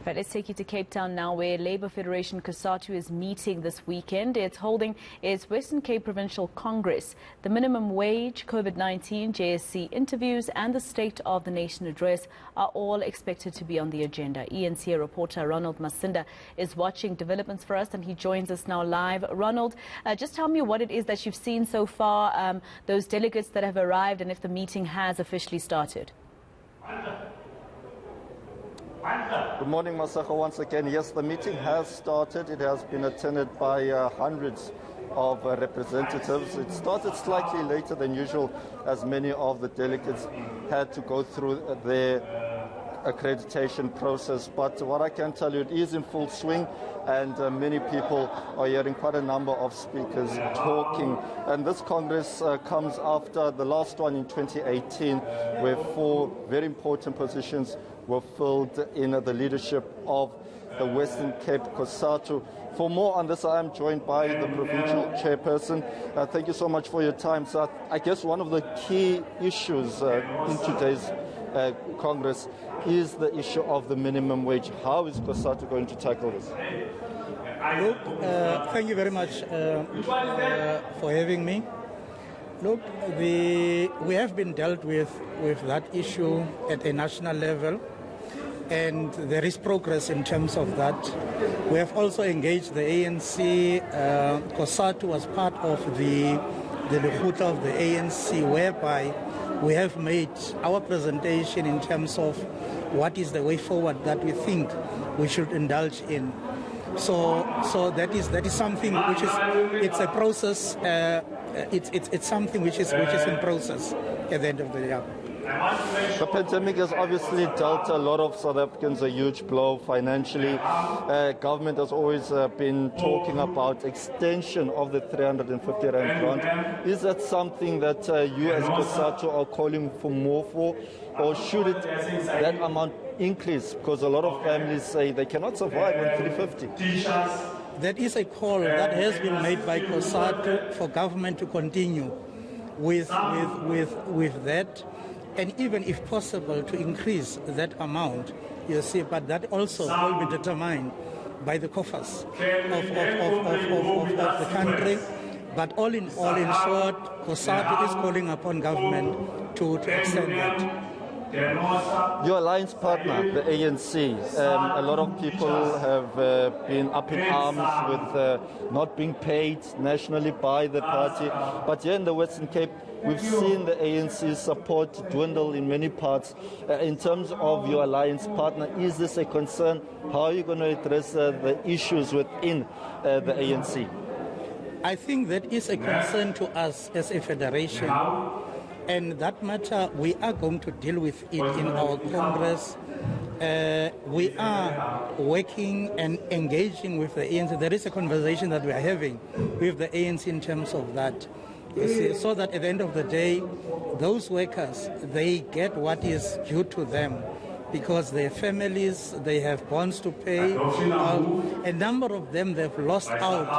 Right, let's take you to Cape Town now, where Labour Federation Cosatu is meeting this weekend. It's holding its Western Cape Provincial Congress. The minimum wage, COVID-19, JSC interviews and the State of the Nation address are all expected to be on the agenda. eNCA reporter Ronald Masinda is watching developments for us, and he joins us now live. Ronald, just tell me what it is that you've seen so far, those delegates that have arrived, and if the meeting has officially started. Good morning, Masako. Once again, yes, the meeting has started. It has been attended by hundreds of representatives. It started slightly later than usual, as many of the delegates had to go through their accreditation process. But what I can tell you, it is in full swing, and many people are hearing quite a number of speakers talking. And this Congress comes after the last one in 2018, where 4 very important positions were filled in the leadership of the Western Cape Cosatu. For more on this, I am joined by the provincial chairperson. Thank you so much for your time. So I guess one of the key issues in today's Congress is the issue of the minimum wage. How is Cosatu going to tackle this? Look, thank you very much for having me. Look, we have been dealt with that issue at a national level, and there is progress in terms of that. We have also engaged the ANC. Cosatu was part of the Lekgotla of the ANC, whereby we have made our presentation in terms of what is the way forward that we think we should indulge in. So that is something which is, it's a process. It's something which is in process at the end of the day. The pandemic has obviously dealt a lot of South Africans a huge blow financially. Government has always been talking about extension of the 350 Rand grant. Is that something that you as Cosatu are calling for more for, or should that amount increase? Because a lot of families say they cannot survive on 350. That is a call that has been made by Cosatu for government to continue with that, and even if possible to increase that amount, you see, but that also will be determined by the coffers of the country. But all in short, Cosatu is calling upon government to extend that. Your alliance partner, the ANC, a lot of people have been up in arms with not being paid nationally by the party. But here in the Western Cape, we've seen the ANC's support dwindle in many parts. In terms of your alliance partner, is this a concern? How are you going to address the issues within the ANC? I think that is a concern to us as a federation. And that matter, we are going to deal with it in our Congress. We are working and engaging with the ANC. There is a conversation that we are having with the ANC in terms of that. You see, so that at the end of the day, those workers, they get what is due to them, because their families, they have bonds to pay. A number of them, they've lost out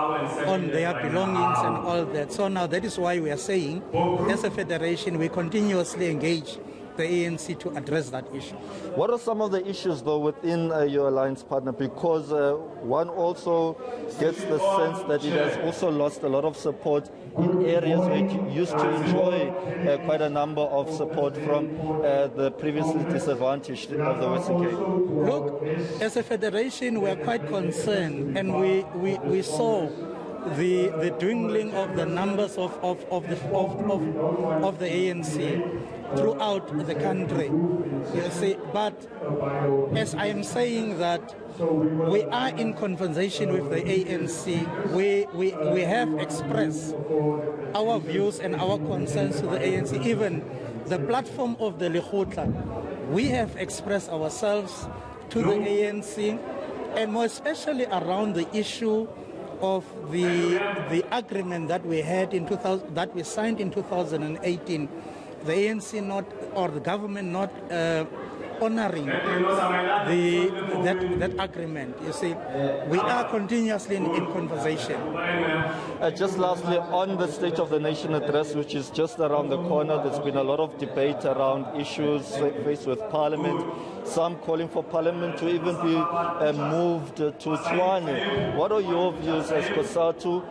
on their belongings and all that. So now that is why we are saying, as a federation, we continuously engage the ANC to address that issue. What are some of the issues, though, within your alliance partner? Because one also gets the sense that it has also lost a lot of support in areas where it used to enjoy quite a number of support from the previously disadvantaged of the Western Cape. Look, as a federation, we are quite concerned, and we saw the dwindling of the numbers of the ANC throughout the country. You see, but as I am saying that we are in conversation with the ANC, we have expressed our views and our concerns to the ANC. Even the platform of the Lekgotla, we have expressed ourselves to the ANC, and more especially around the issue of the agreement that we had that we signed in 2018. The ANC not, or the government not honoring that agreement. You see, we are continuously in conversation. Just lastly, on the State of the Nation address, which is just around the corner, there's been a lot of debate around issues faced with Parliament, some calling for Parliament to even be moved to Tshwane. What are your views as Cosatu?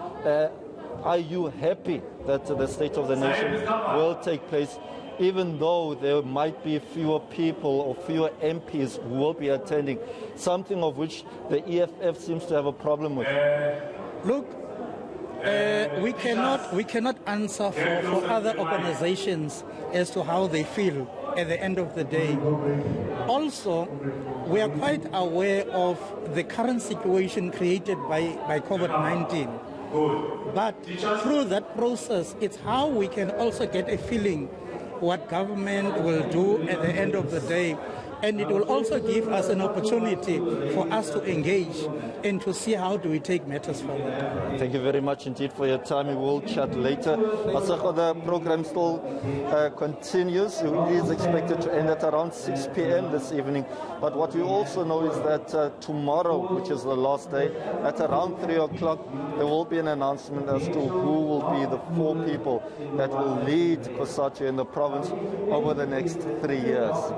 Are you happy that the State of the Nation will take place, even though there might be fewer people or fewer MPs who will be attending, something of which the EFF seems to have a problem with? Look, we cannot answer for other organizations as to how they feel at the end of the day. Also, we are quite aware of the current situation created by COVID-19. But through that process, it's how we can also get a feeling what government will do at the end of the day. And it will also give us an opportunity for us to engage and to see how do we take matters forward. Thank you very much indeed for your time. We will chat later. Masego, the program still continues. It is expected to end at around 6 p.m. this evening. But what we also know is that tomorrow, which is the last day, at around 3 o'clock, there will be an announcement as to who will be the 4 people that will lead Cosatu in the province over the next 3 years.